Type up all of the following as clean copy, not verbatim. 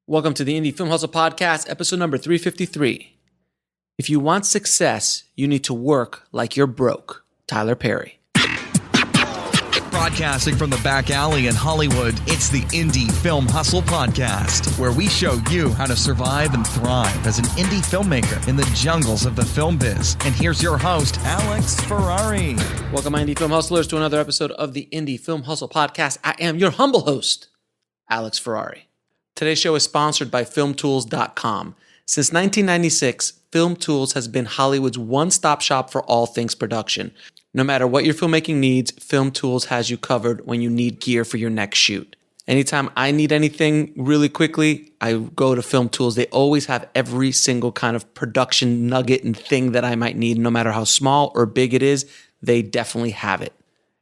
Welcome to the Indie Film Hustle Podcast, episode number 353. If you want success, you need to work like you're broke. Tyler Perry. Broadcasting from the back alley in Hollywood, it's the Indie Film Hustle Podcast, where we show you how to survive and thrive as an indie filmmaker in the jungles of the film biz. And here's your host, Alex Ferrari. Welcome, my Indie Film Hustlers, to another episode of the Indie Film Hustle Podcast. I am your humble host, Alex Ferrari. Today's show is sponsored by FilmTools.com. Since 1996, FilmTools has been Hollywood's one-stop shop for all things production. No matter what your filmmaking needs, FilmTools has you covered when you need gear for your next shoot. Anytime I need anything really quickly, I go to FilmTools. They always have every single kind of production nugget and thing that I might need, no matter how small or big it is, they definitely have it.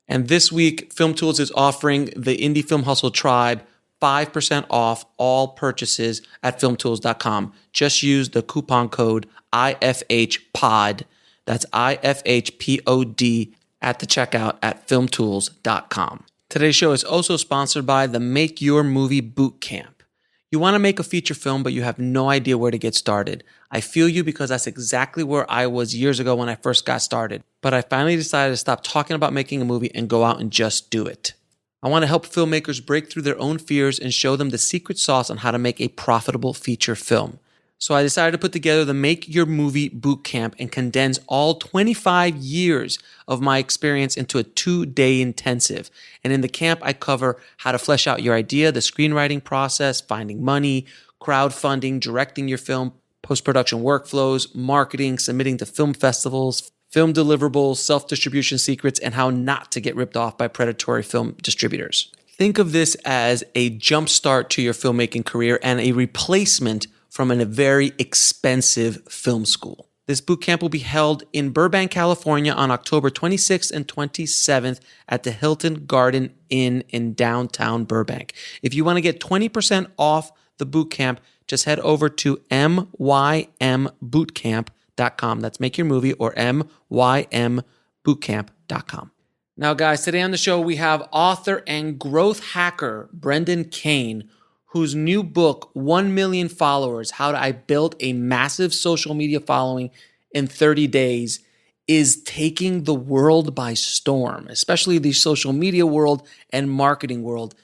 And this week, FilmTools is offering the Indie Film Hustle Tribe 5% off all purchases at filmtools.com. Just use the coupon code IFHPOD. That's IFHPOD at the checkout at filmtools.com. Today's show is also sponsored by the Make Your Movie Bootcamp. You want to make a feature film, but you have no idea where to get started. I feel you because that's exactly where I was years ago when I first got started. But I finally decided to stop talking about making a movie and go out and just do it. I want to help filmmakers break through their own fears and show them the secret sauce on how to make a profitable feature film. So I decided to put together the Make Your Movie Bootcamp and condense all 25 years of my experience into a 2-day intensive. And in the camp, I cover how to flesh out your idea, the screenwriting process, finding money, crowdfunding, directing your film, post-production workflows, marketing, submitting to film festivals, film deliverables, self-distribution secrets, and how not to get ripped off by predatory film distributors. Think of this as a jumpstart to your filmmaking career and a replacement from a very expensive film school. This bootcamp will be held in Burbank, California on October 26th and 27th at the Hilton Garden Inn in downtown Burbank. If you want to get 20% off the bootcamp, just head over to mymbootcamp.com. That's Make Your Movie, or mymbootcamp.com. Now, guys, today on the show, we have author and growth hacker Brendan Kane, whose new book, 1 Million Followers, How I Built a Massive Social Media Following in 30 Days, is taking the world by storm, especially the social media world and marketing world.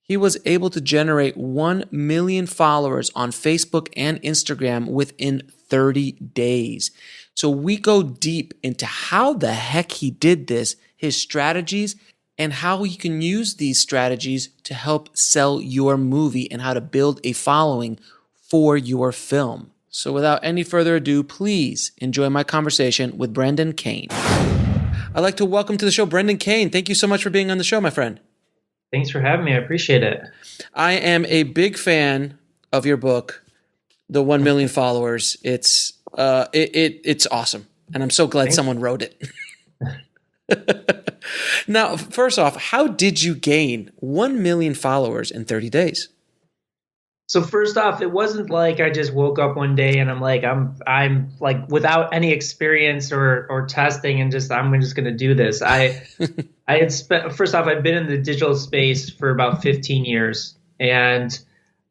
He was able to generate 1 million followers on Facebook and Instagram within 30 days. So we go deep into how the heck he did this, his strategies, and how you can use these strategies to help sell your movie and how to build a following for your film. So without any further ado, please enjoy my conversation with Brendan Kane. I'd like to welcome to the show Brendan Kane. Thank you so much for being on the show, my friend. Thanks for having me. I appreciate it. I am a big fan of your book, The 1 Million Followers. It's awesome, and I'm so glad someone wrote it. Now, first off, how did you gain 1 million followers in 30 days? So first off, it wasn't like I just woke up one day and I'm like without any experience or testing and I'm just going to do this. I had spent, first off, I've been in the digital space for about 15 years, and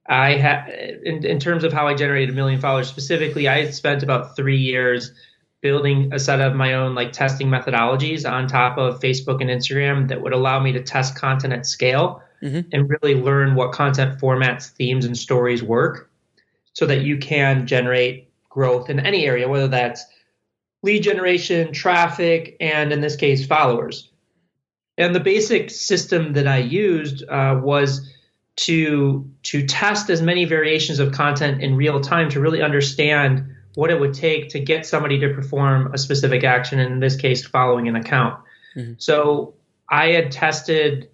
I had, in terms of how I generated 1 million followers specifically, I had spent about 3 years building a set of my own like testing methodologies on top of Facebook and Instagram that would allow me to test content at scale. Mm-hmm. And really learn what content formats, themes, and stories work so that you can generate growth in any area, whether that's lead generation, traffic, and in this case, followers. And the basic system that I used was to test as many variations of content in real time to really understand what it would take to get somebody to perform a specific action, in this case, following an account. Mm-hmm. So I had tested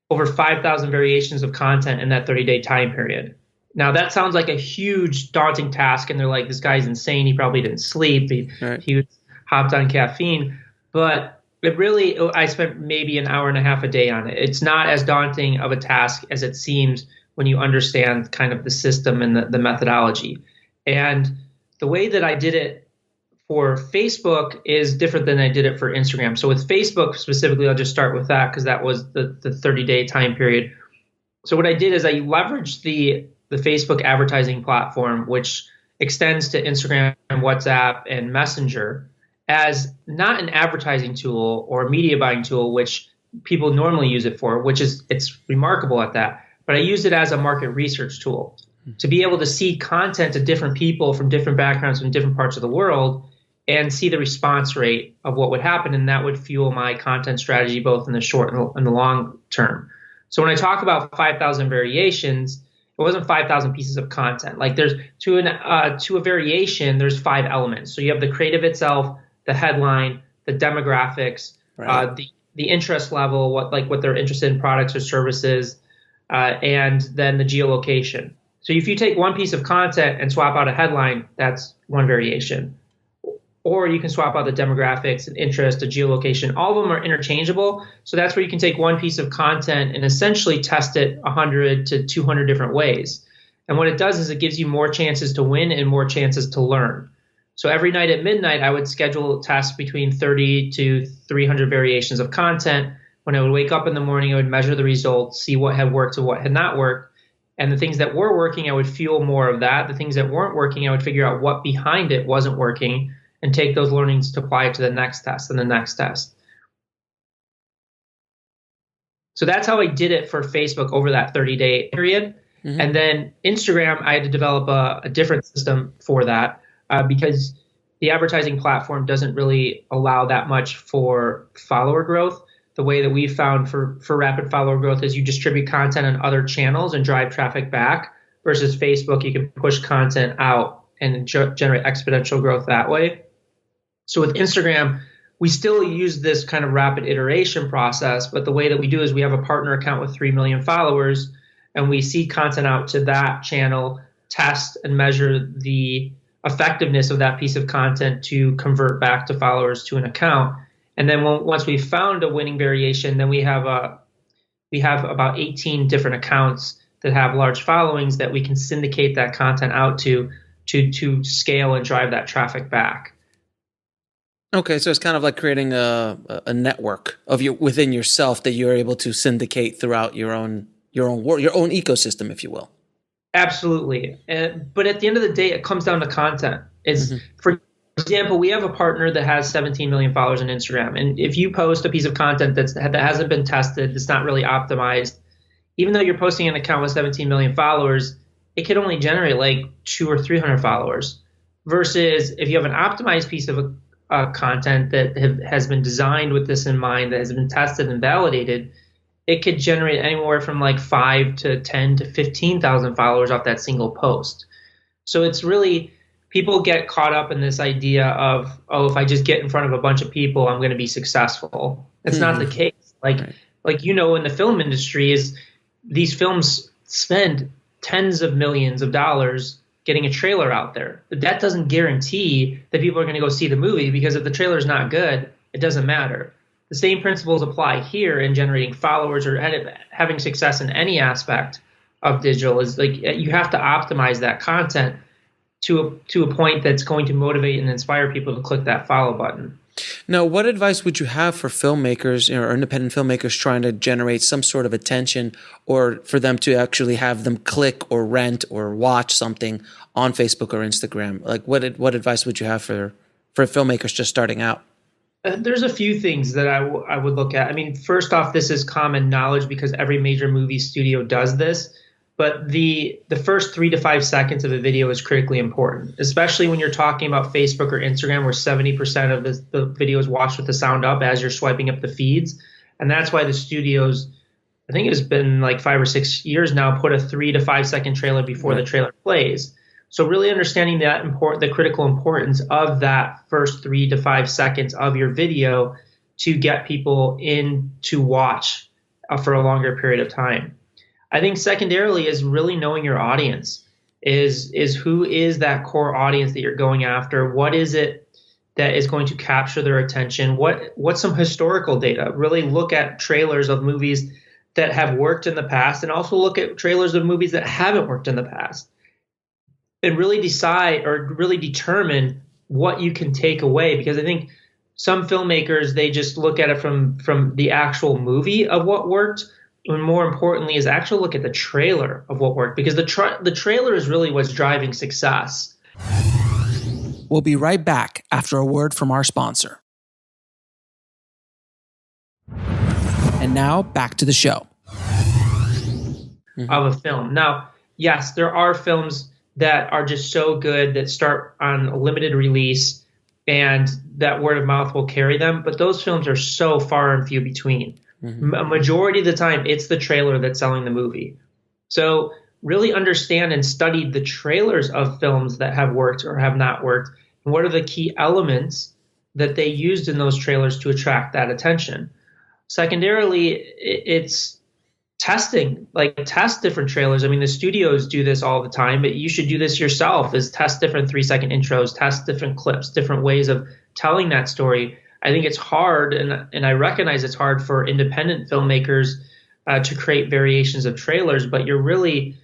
over 5,000 variations of content in that 30-day time period. Now, that sounds like a huge, daunting task, and they're like, this guy's insane. He probably didn't sleep. He was hopped on caffeine. But I spent maybe an hour and a half a day on it. It's not as daunting of a task as it seems when you understand kind of the system and the methodology. And the way that I did it for Facebook is different than I did it for Instagram. So with Facebook specifically, I'll just start with that because that was the 30-day time period. So what I did is I leveraged the the Facebook advertising platform, which extends to Instagram and WhatsApp and Messenger, as not an advertising tool or a media buying tool, which people normally use it for, it's remarkable at that. But I used it as a market research tool to be able to see content of different people from different backgrounds from different parts of the world and see the response rate of what would happen. And that would fuel my content strategy, both in the short and the long term. So when I talk about 5,000 variations, it wasn't 5,000 pieces of content. Like there's to a variation, there's 5 elements. So you have the creative itself, the headline, the demographics, Right. The interest level, what they're interested in, products or services, and then the geolocation. So if you take one piece of content and swap out a headline, that's one variation. Or you can swap out the demographics, and interest, a geolocation. All of them are interchangeable. So that's where you can take one piece of content and essentially test it 100 to 200 different ways. And what it does is it gives you more chances to win and more chances to learn. So every night at midnight, I would schedule tests between 30 to 300 variations of content. When I would wake up in the morning, I would measure the results, see what had worked and what had not worked. And the things that were working, I would fuel more of that. The things that weren't working, I would figure out what behind it wasn't working and take those learnings to apply it to the next test and the next test. So that's how I did it for Facebook over that 30-day period. Mm-hmm. And then Instagram, I had to develop a different system for that because the advertising platform doesn't really allow that much for follower growth. The way that we found for rapid follower growth is you distribute content on other channels and drive traffic back, versus Facebook, you can push content out and generate exponential growth that way. So with Instagram, we still use this kind of rapid iteration process, but the way that we do is we have a partner account with 3 million followers, and we see content out to that channel, test and measure the effectiveness of that piece of content to convert back to followers to an account. And then once we've found a winning variation, then we have about 18 different accounts that have large followings that we can syndicate that content out to scale and drive that traffic back. Okay, so it's kind of like creating a network of within yourself that you're able to syndicate throughout your own world, your own ecosystem, if you will. Absolutely, but at the end of the day, it comes down to content. For example, we have a partner that has 17 million followers on Instagram, and if you post a piece of content that hasn't been tested, it's not really optimized, even though you're posting an account with 17 million followers, it could only generate like 200 or 300 followers. Versus if you have an optimized piece of content that has been designed with this in mind, that has been tested and validated, it could generate anywhere from like 5 to 10 to 15,000 followers off that single post. So it's really, people get caught up in this idea of, if I just get in front of a bunch of people, I'm going to be successful. It's not the case. Like in the film industry, is these films spend tens of millions of dollars getting a trailer out there. But that doesn't guarantee that people are going to go see the movie, because if the trailer is not good, it doesn't matter. The same principles apply here in generating followers or having success in any aspect of digital. Is like you have to optimize that content to a point that's going to motivate and inspire people to click that follow button. Now, what advice would you have for filmmakers or independent filmmakers trying to generate some sort of attention, or for them to actually have them click or rent or watch something on Facebook or Instagram? Like, what advice would you have for filmmakers just starting out? There's a few things that I would look at. I mean, first off, this is common knowledge because every major movie studio does this. But the first 3 to 5 seconds of a video is critically important, especially when you're talking about Facebook or Instagram, where 70% of the video is watched with the sound up as you're swiping up the feeds. And that's why the studios, I think it's been like 5 or 6 years now, put a 3 to 5 second trailer before the trailer plays. So really understanding the critical importance of that first 3 to 5 seconds of your video to get people in to watch for a longer period of time. I think secondarily is really knowing your audience. Is who is that core audience that you're going after? What is it that is going to capture their attention? What's some historical data? Really look at trailers of movies that have worked in the past, and also look at trailers of movies that haven't worked in the past. And really decide or really determine what you can take away, because I think some filmmakers, they just look at it from the actual movie of what worked, and more importantly, is actually look at the trailer of what worked, because the trailer is really what's driving success. We'll be right back after a word from our sponsor. And now back to the show. Of a film. Now, yes, there are films that are just so good that start on a limited release and that word of mouth will carry them, but those films are so far and few between. A majority of the time, it's the trailer that's selling the movie. So really understand and study the trailers of films that have worked or have not worked, and what are the key elements that they used in those trailers to attract that attention. Secondarily, it's testing, like test different trailers. I mean, the studios do this all the time, but you should do this yourself, is test different 3-second intros, test different clips, different ways of telling that story. I think it's hard, and I recognize it's hard for independent filmmakers to create variations of trailers, but you're really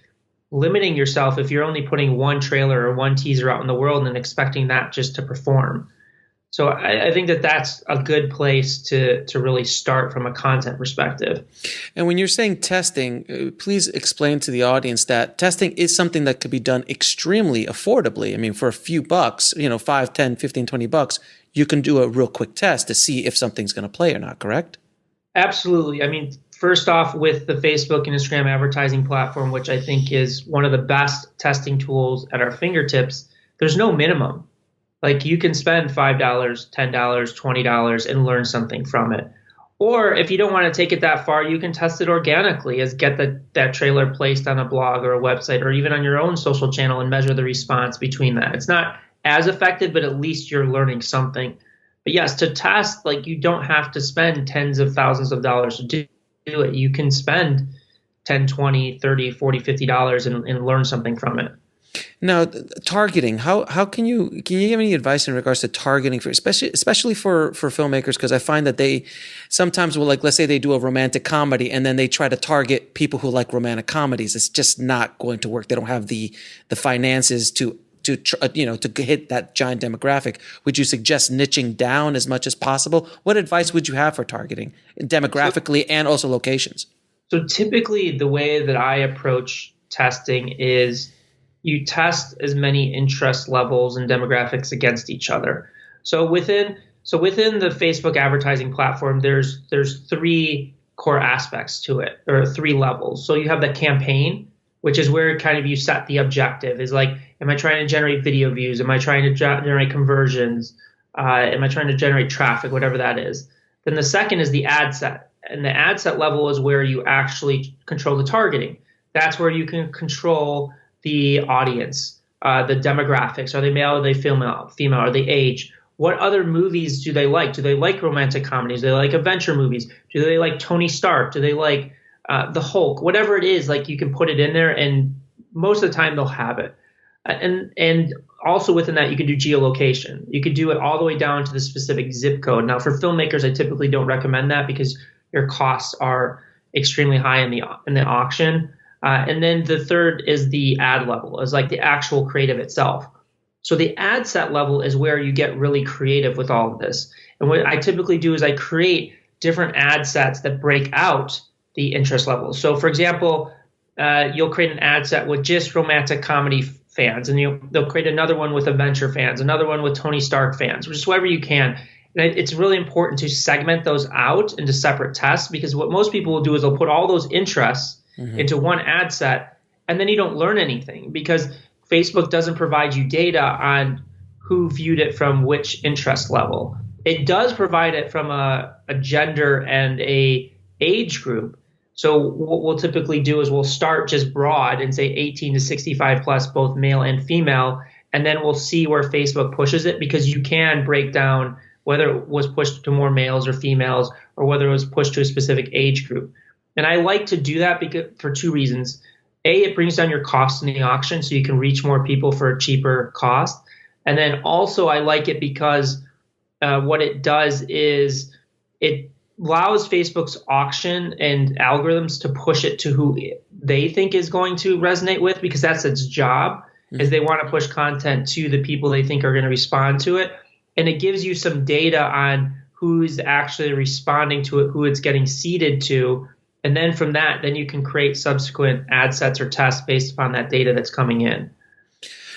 limiting yourself if you're only putting one trailer or one teaser out in the world and expecting that just to perform. So I think that that's a good place to really start from a content perspective. And when you're saying testing, please explain to the audience that testing is something that could be done extremely affordably. I mean, for a few bucks, $5, $10, $15, $20, you can do a real quick test to see if something's going to play or not, correct? Absolutely. I mean, first off, with the Facebook and Instagram advertising platform, which I think is one of the best testing tools at our fingertips, there's no minimum. Like, you can spend $5, $10, $20 and learn something from it. Or if you don't want to take it that far, you can test it organically, as get that trailer placed on a blog or a website or even on your own social channel and measure the response between that. It's not as effective, but at least you're learning something. But yes, to test, like, you don't have to spend tens of thousands of dollars to do it. You can spend $10, $20, $30, $40, $50 and learn something from it. Now, targeting, how can you give any advice in regards to targeting, for especially for filmmakers? Because I find that they sometimes will, like, let's say they do a romantic comedy and then they try to target people who like romantic comedies. It's just not going to work. They don't have the finances to hit that giant demographic. Would you suggest niching down as much as possible? What advice would you have for targeting demographically and also locations? So typically the way that I approach testing is you test as many interest levels and demographics against each other. So within the Facebook advertising platform, there's 3 core aspects to it, or 3 levels. So you have the campaign, which is where kind of you set the objective, is like, am I trying to generate video views? Am I trying to generate conversions? Am I trying to generate traffic? Whatever that is. Then the second is the ad set. And the ad set level is where you actually control the targeting. That's where you can control the audience, the demographics. Are they male? Are they female? Are they age? What other movies do they like? Do they like romantic comedies? Do they like adventure movies? Do they like Tony Stark? Do they like the Hulk? Whatever it is, like, you can put it in there, and most of the time they'll have it. And also within that, you can do geolocation. You could do it all the way down to the specific zip code. Now, for filmmakers, I typically don't recommend that because your costs are extremely high in the auction. And then the third is the ad level, is like the actual creative itself. So the ad set level is where you get really creative with all of this. And what I typically do is I create different ad sets that break out the interest levels. So for example, you'll create an ad set with just romantic comedy fans, and they'll create another one with adventure fans, another one with Tony Stark fans, just whatever you can. And it's really important to segment those out into separate tests, because what most people will do is they'll put all those interests into one ad set, and then you don't learn anything because Facebook doesn't provide you data on who viewed it from which interest level. It does provide it from a gender and a age group. So what we'll typically do is we'll start just broad and say 18 to 65 plus, both male and female, and then we'll see where Facebook pushes it, because you can break down whether it was pushed to more males or females, or whether it was pushed to a specific age group. And I like to do that for 2 reasons. A, it brings down your costs in the auction so you can reach more people for a cheaper cost. And then also I like it because what it does is it allows Facebook's auction and algorithms to push it to who they think is going to resonate with, because that's its job, is they want to push content to the people they think are going to respond to it. And it gives you some data on who's actually responding to it, who it's getting seeded to, And then from that, then you can create subsequent ad sets or tests based upon that data that's coming in.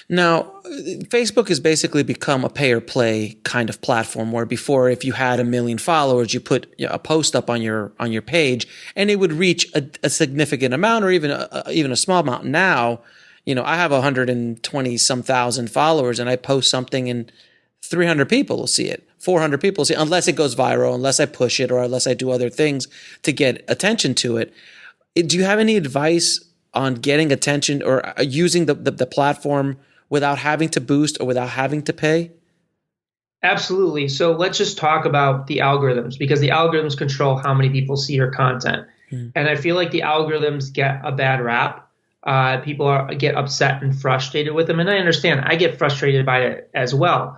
Now, Facebook has basically become a pay or play kind of platform, where before, if you had 1 million followers, you put a post up on your page and it would reach a significant amount, or even a small amount. Now, I have 120 some thousand followers, and I post something and 300 people will see it, 400 people will see it, unless it goes viral, unless I push it, or unless I do other things to get attention to it. Do you have any advice on getting attention or using the platform without having to boost or without having to pay? Absolutely. So let's just talk about the algorithms, because the algorithms control how many people see your content. And I feel like the algorithms get a bad rap. People get upset and frustrated with them. And I understand. I get frustrated by it as well.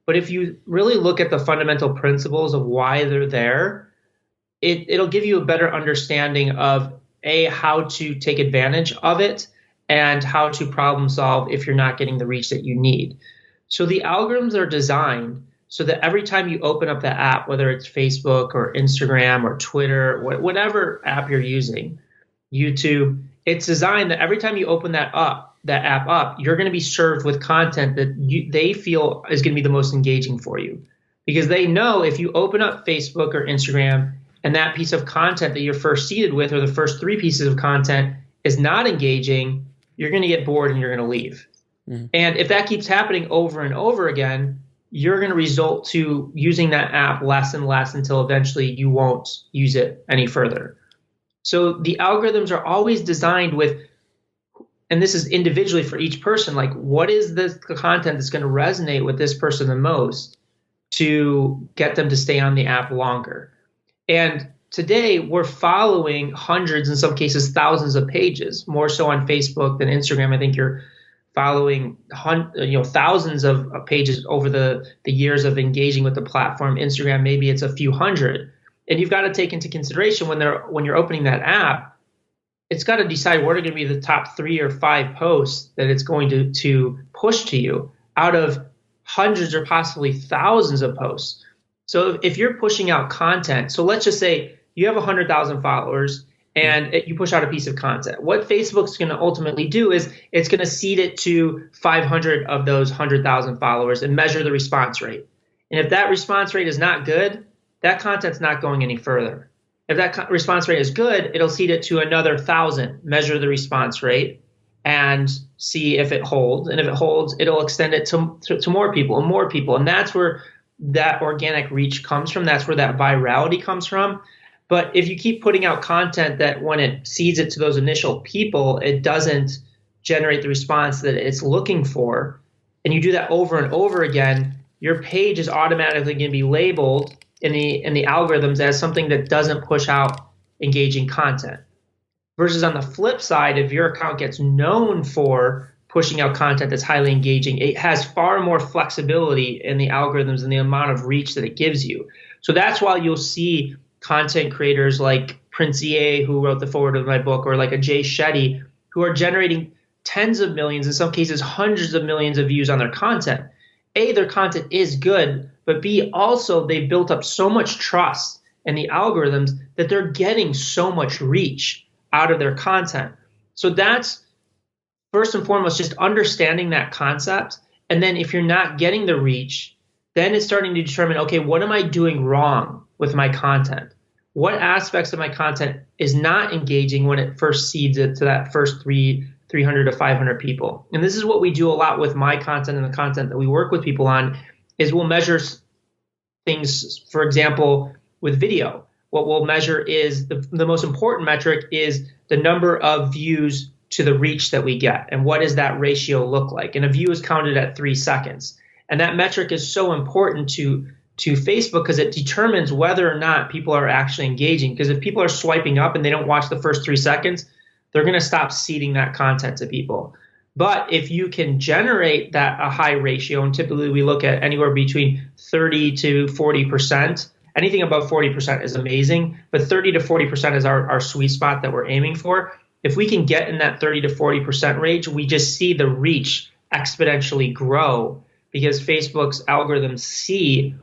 But if you really look at the fundamental principles of why they're there, it'll give you a better understanding of how to take advantage of it and how to problem solve if you're not getting the reach that you need. So the algorithms are designed so that every time you open up the app, whether it's Facebook or Instagram or Twitter, whatever app you're using, YouTube, it's designed that every time you open that app up, you're going to be served with content that they feel is going to be the most engaging for you. Because they know if you open up Facebook or Instagram and that piece of content that you're first seated with, or the first 3 pieces of content, is not engaging, you're going to get bored and you're going to leave. Mm-hmm. And if that keeps happening over and over again, you're going to result to using that app less and less until eventually you won't use it any further. So the algorithms are always designed with, and this is individually for each person, like what is the content that's going to resonate with this person the most to get them to stay on the app longer. And today we're following hundreds, in some cases thousands of pages, more so on Facebook than Instagram. I think you're following thousands of pages over the years of engaging with the platform. Instagram, maybe it's a few hundred. And you've got to take into consideration when you're opening that app, it's got to decide what are going to be the top 3 or 5 posts that it's going to push to you out of hundreds or possibly thousands of posts. So if you're pushing out content, so let's just say you have 100,000 followers and you push out a piece of content. What Facebook's going to ultimately do is it's going to seed it to 500 of those 100,000 followers and measure the response rate. And if that response rate is not good, that content's not going any further. If that response rate is good, it'll seed it to another 1,000, measure the response rate, and see if it holds. And if it holds, it'll extend it to more people and more people. And that's where that organic reach comes from. That's where that virality comes from. But if you keep putting out content that when it seeds it to those initial people, it doesn't generate the response that it's looking for, and you do that over and over again, your page is automatically going to be labeled in the algorithms as something that doesn't push out engaging content. Versus on the flip side, if your account gets known for pushing out content that's highly engaging, it has far more flexibility in the algorithms and the amount of reach that it gives you. So that's why you'll see content creators like Prince EA, who wrote the foreword of my book, or like a Jay Shetty, who are generating tens of millions, in some cases hundreds of millions of views on their content. A, their content is good, but B, also they've built up so much trust in the algorithms that they're getting so much reach out of their content. So that's first and foremost just understanding that concept. And then if you're not getting the reach, then it's starting to determine, okay, what am I doing wrong with my content? What aspects of my content is not engaging when it first seeds it to that first 300 to 500 people? And this is what we do a lot with my content and the content that we work with people on, is we'll measure things, for example, with video. What we'll measure is the most important metric is the number of views to the reach that we get. And what does that ratio look like? And a view is counted at 3 seconds. And that metric is so important to Facebook because it determines whether or not people are actually engaging. Because if people are swiping up and they don't watch the first 3 seconds, they're going to stop seeding that content to people. But if you can generate a high ratio, and typically we look at anywhere between 30 to 40%, anything above 40% is amazing, but 30 to 40% is our sweet spot that we're aiming for. If we can get in that 30 to 40% range, we just see the reach exponentially grow because Facebook's algorithms see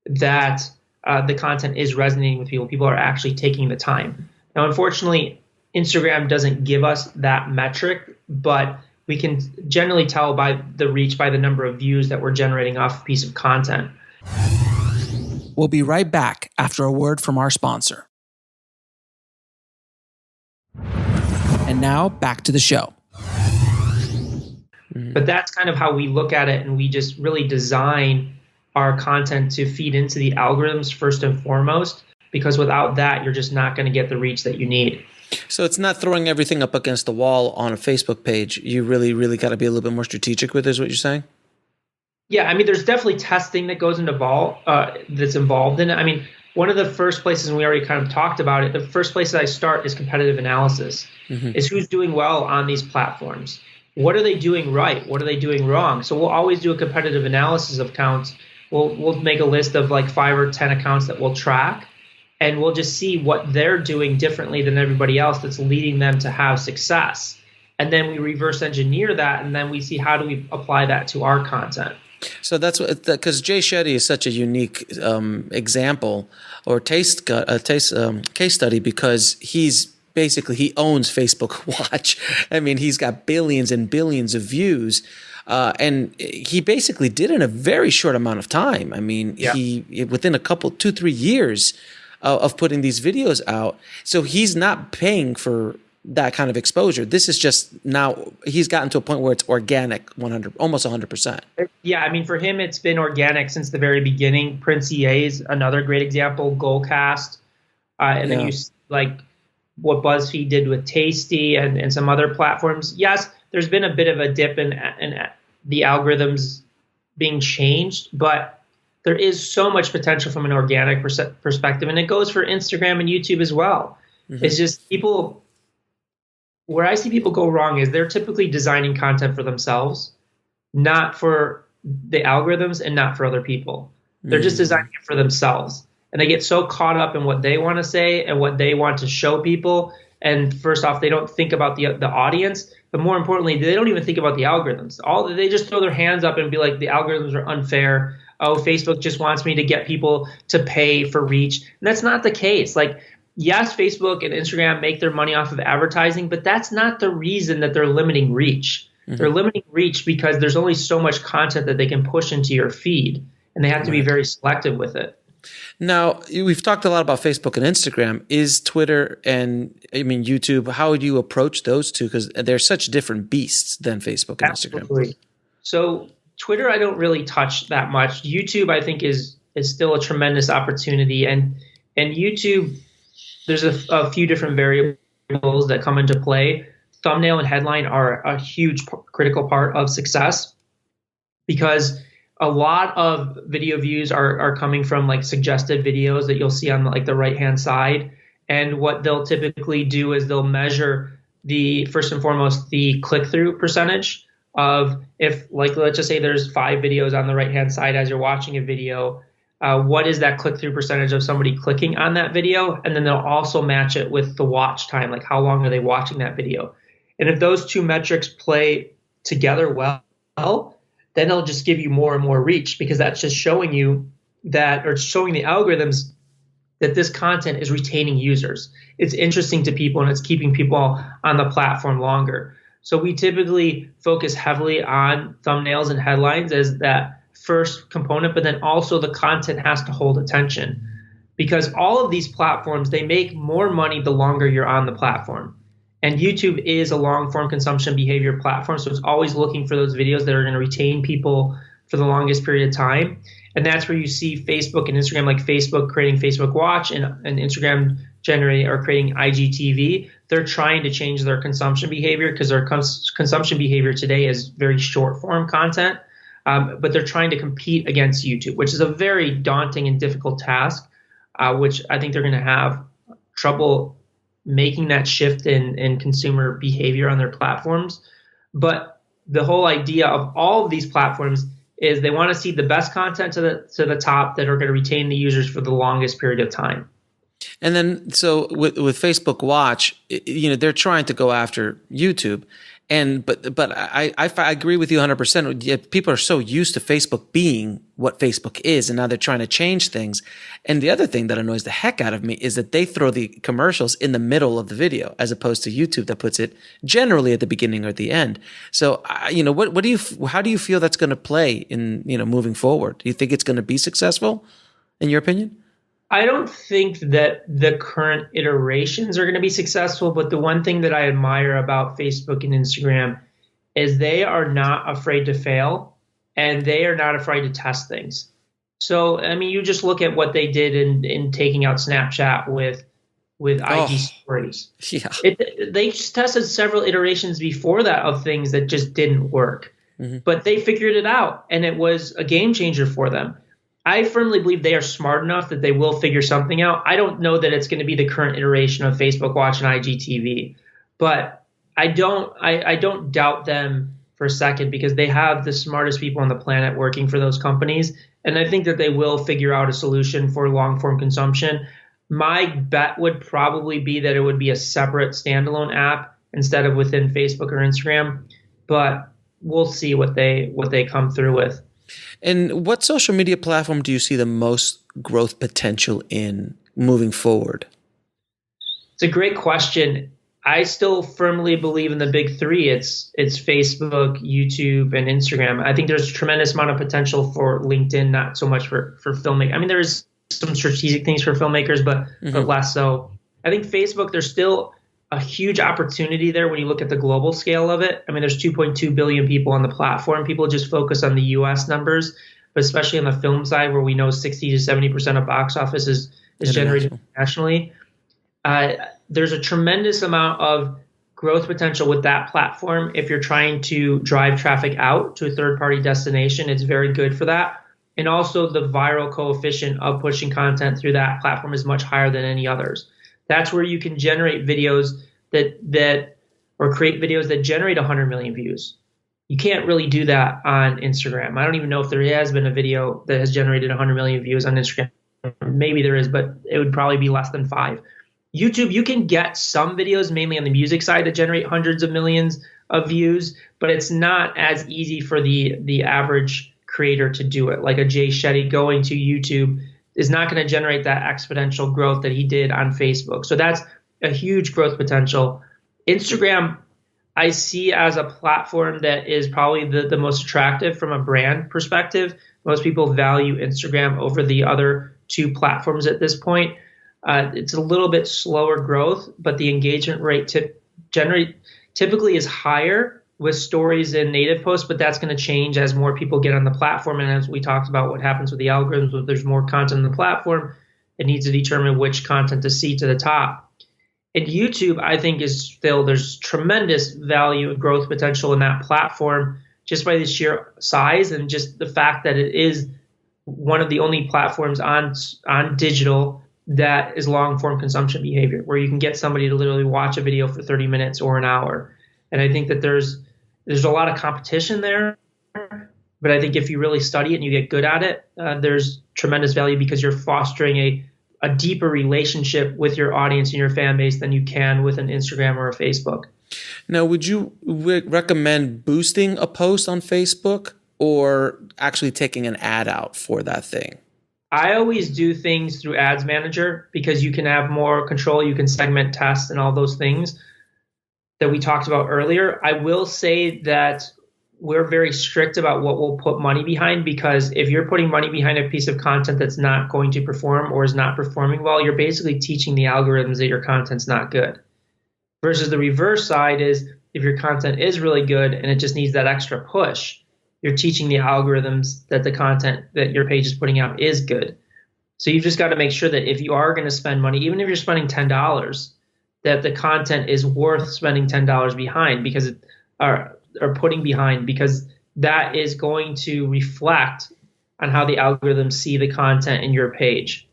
that the content is resonating with people. People are actually taking the time. Now, unfortunately, Instagram doesn't give us that metric, but we can generally tell by the reach, by the number of views that we're generating off a piece of content. We'll be right back after a word from our sponsor. And now back to the show. But that's kind of how we look at it, and we just really design our content to feed into the algorithms first and foremost, because without that, you're just not going to get the reach that you need. So it's not throwing everything up against the wall on a Facebook page. You really, really got to be a little bit more strategic with it, is what you're saying? Yeah, I mean, there's definitely testing that goes into that's involved in it. I mean, one of the first places, and we already kind of talked about it, the first place that I start is competitive analysis, is who's doing well on these platforms. What are they doing right? What are they doing wrong? So we'll always do a competitive analysis of accounts. We'll make a list of like 5 or 10 accounts that we'll track, and we'll just see what they're doing differently than everybody else that's leading them to have success. And then we reverse engineer that, and then we see how do we apply that to our content. So that's what, because Jay Shetty is such a unique example or case study, because he owns Facebook Watch. I mean, he's got billions and billions of views. And he basically did it in a very short amount of time. I mean, he within a couple, 2-3 years of putting these videos out. So he's not paying for that kind of exposure. This is just now he's gotten to a point where it's organic, almost 100%. Yeah, I mean, for him, it's been organic since the very beginning. Prince EA is another great example. Goalcast, and then you like what BuzzFeed did with Tasty and some other platforms. Yes, there's been a bit of a dip in the algorithms being changed, but there is so much potential from an organic perspective, and it goes for Instagram and YouTube as well. It's just people. Where I see people go wrong is they're typically designing content for themselves, not for the algorithms and not for other people. They're just designing it for themselves. And they get so caught up in what they want to say and what they want to show people. And first off, they don't think about the audience. But more importantly, they don't even think about the algorithms. They just throw their hands up and be like, the algorithms are unfair. Oh, Facebook just wants me to get people to pay for reach. And that's not the case. Like, yes, Facebook and Instagram make their money off of advertising, but that's not the reason that they're limiting reach. They're limiting reach because there's only so much content that they can push into your feed, and they have to be very selective with it. Now, we've talked a lot about Facebook and Instagram. Is Twitter and, YouTube, how would you approach those two? Because they're such different beasts than Facebook and Instagram. So Twitter, I don't really touch that much. YouTube, I think, is still a tremendous opportunity. And YouTube, there's a few different variables that come into play. Thumbnail and headline are a huge critical part of success, because a lot of video views are coming from like suggested videos that you'll see on like the right-hand side. And what they'll typically do is they'll measure first and foremost, the click-through percentage of, if like, let's just say there's 5 videos on the right-hand side as you're watching a video, what is that click-through percentage of somebody clicking on that video? And then they'll also match it with the watch time, like how long are they watching that video? And if those two metrics play together well, then they'll just give you more and more reach, because that's just showing you that, or showing the algorithms that this content is retaining users. It's interesting to people and it's keeping people on the platform longer. So we typically focus heavily on thumbnails and headlines as that first component, but then also the content has to hold attention, because all of these platforms, they make more money the longer you're on the platform. And YouTube is a long-form consumption behavior platform, so it's always looking for those videos that are going to retain people for the longest period of time. And that's where you see Facebook and Instagram, like Facebook creating Facebook Watch and Instagram creating IGTV. They're trying to change their consumption behavior, because their consumption behavior today is very short-form content. But they're trying to compete against YouTube, which is a very daunting and difficult task, which I think they're going to have trouble making that shift in consumer behavior on their platforms. But the whole idea of all of these platforms is they want to see the best content to the top that are going to retain the users for the longest period of time. And then, so with Facebook Watch, they're trying to go after YouTube. But I agree with you 100%. Yeah, people are so used to Facebook being what Facebook is, and now they're trying to change things. And the other thing that annoys the heck out of me is that they throw the commercials in the middle of the video, as opposed to YouTube that puts it generally at the beginning or at the end. So, how do you feel that's going to play in, moving forward? Do you think it's going to be successful, in your opinion? I don't think that the current iterations are going to be successful, but the one thing that I admire about Facebook and Instagram is they are not afraid to fail, and they are not afraid to test things. So, I mean, you just look at what they did in taking out Snapchat with IG stories. Yeah. They just tested several iterations before that of things that just didn't work. Mm-hmm. But they figured it out, and it was a game changer for them. I firmly believe they are smart enough that they will figure something out. I don't know that it's going to be the current iteration of Facebook Watch and IGTV, but I don't doubt them for a second, because they have the smartest people on the planet working for those companies, and I think that they will figure out a solution for long-form consumption. My bet would probably be that it would be a separate standalone app instead of within Facebook or Instagram, but we'll see what they come through with. And what social media platform do you see the most growth potential in moving forward? It's a great question. I still firmly believe in the big three. It's Facebook, YouTube, and Instagram. I think there's a tremendous amount of potential for LinkedIn, not so much for filmmaking. I mean, there's some strategic things for filmmakers, but less so. I think Facebook, there's still a huge opportunity there when you look at the global scale of it. I mean, there's 2.2 billion people on the platform. People just focus on the US numbers, but especially on the film side, where we know 60 to 70% of box office is generated internationally. There's a tremendous amount of growth potential with that platform. If you're trying to drive traffic out to a third-party destination, it's very good for that. And also the viral coefficient of pushing content through that platform is much higher than any others. That's where you can generate videos or create videos that generate 100 million views. You can't really do that on Instagram. I don't even know if there has been a video that has generated 100 million views on Instagram. Maybe there is, but it would probably be less than 5. YouTube, you can get some videos, mainly on the music side, that generate hundreds of millions of views, but it's not as easy for the average creator to do it. Like a Jay Shetty going to YouTube is not going to generate that exponential growth that he did on Facebook. So that's a huge growth potential. Instagram, I see as a platform that is probably the most attractive from a brand perspective. Most people value Instagram over the other two platforms at this point. It's a little bit slower growth, but the engagement rate typically is higher with stories and native posts, but that's going to change as more people get on the platform. And as we talked about what happens with the algorithms, if there's more content on the platform, it needs to determine which content to see to the top. And YouTube, I think, there's tremendous value and growth potential in that platform just by the sheer size and just the fact that it is one of the only platforms on digital that is long-form consumption behavior, where you can get somebody to literally watch a video for 30 minutes or an hour. And I think that there's a lot of competition there, but I think if you really study it and you get good at it, there's tremendous value because you're fostering a deeper relationship with your audience and your fan base than you can with an Instagram or a Facebook. Now, would you recommend boosting a post on Facebook or actually taking an ad out for that thing? I always do things through Ads Manager because you can have more control. You can segment, test, and all those things that we talked about earlier. I will say that we're very strict about what we'll put money behind, because if you're putting money behind a piece of content that's not going to perform or is not performing well, you're basically teaching the algorithms that your content's not good. Versus the reverse side is if your content is really good and it just needs that extra push, you're teaching the algorithms that the content that your page is putting out is good. So you've just got to make sure that if you are going to spend money, even if you're spending $10, that the content is worth spending $10 behind or putting behind, because that is going to reflect on how the algorithms see the content in your page.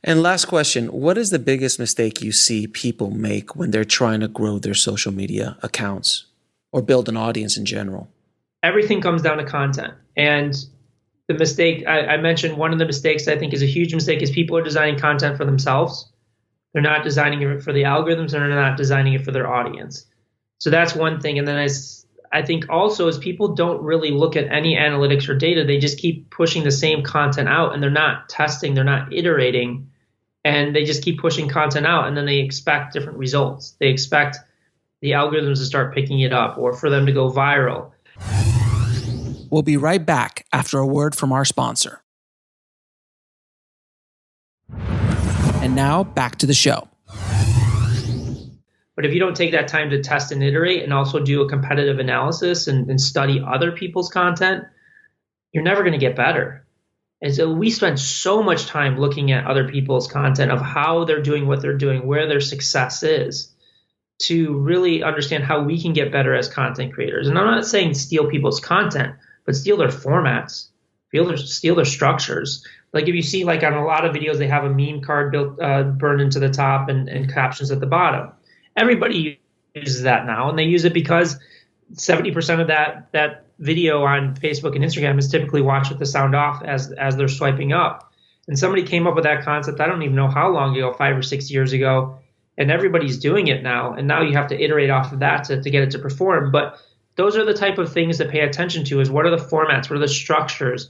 And last question, what is the biggest mistake you see people make when they're trying to grow their social media accounts or build an audience in general? Everything comes down to content. And the mistake, I mentioned one of the mistakes I think is a huge mistake, is people are designing content for themselves. They're not designing it for the algorithms, and they're not designing it for their audience. So that's one thing. And then I think also is people don't really look at any analytics or data. They just keep pushing the same content out, and they're not testing, they're not iterating, and they just keep pushing content out, and then they expect different results. They expect the algorithms to start picking it up or for them to go viral. We'll be right back after a word from our sponsor. And now back to the show. But if you don't take that time to test and iterate and also do a competitive analysis and study other people's content, you're never going to get better. And so we spend so much time looking at other people's content of how they're doing what they're doing, where their success is, to really understand how we can get better as content creators. And I'm not saying steal people's content, but steal their formats, steal their structures. Like if you see, like on a lot of videos, they have a meme card built, burned into the top and captions at the bottom. Everybody uses that now, and they use it because 70% of that video on Facebook and Instagram is typically watched with the sound off as they're swiping up. And somebody came up with that concept, I don't even know how long ago, 5 or 6 years ago, and everybody's doing it now. And now you have to iterate off of that to get it to perform. But those are the type of things to pay attention to, is what are the formats, what are the structures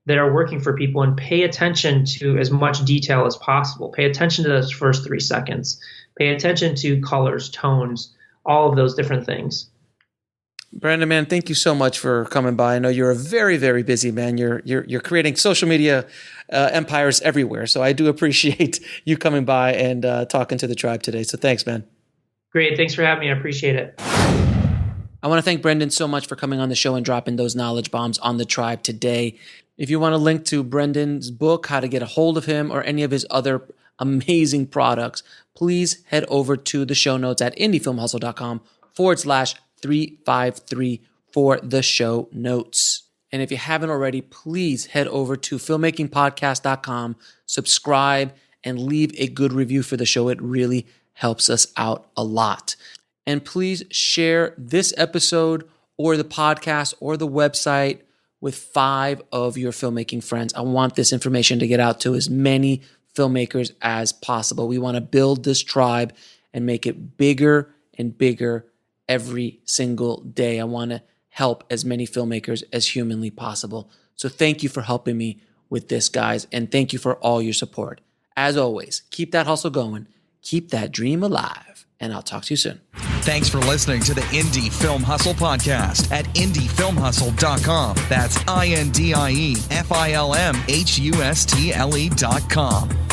that are working for people, and pay attention to as much detail as possible. Pay attention to those first 3 seconds. Pay attention to colors, tones, all of those different things. Brendan, man, thank you so much for coming by. I know you're a very, very busy man. You're creating social media empires everywhere. So I do appreciate you coming by and talking to the tribe today. So thanks, man. Great. Thanks for having me. I appreciate it. I want to thank Brendan so much for coming on the show and dropping those knowledge bombs on the tribe today. If you want to link to Brendan's book, how to get a hold of him, or any of his other amazing products, please head over to the show notes at indiefilmhustle.com/353 for the show notes. And if you haven't already, please head over to filmmakingpodcast.com, subscribe, and leave a good review for the show. It really helps us out a lot. And please share this episode or the podcast or the website with 5 of your filmmaking friends. I want this information to get out to as many filmmakers as possible. We want to build this tribe and make it bigger and bigger every single day. I want to help as many filmmakers as humanly possible. So thank you for helping me with this, guys, and thank you for all your support. As always, keep that hustle going, keep that dream alive, and I'll talk to you soon. Thanks for listening to the Indie Film Hustle podcast at indiefilmhustle.com. That's INDIEFILMHUSTLE.com.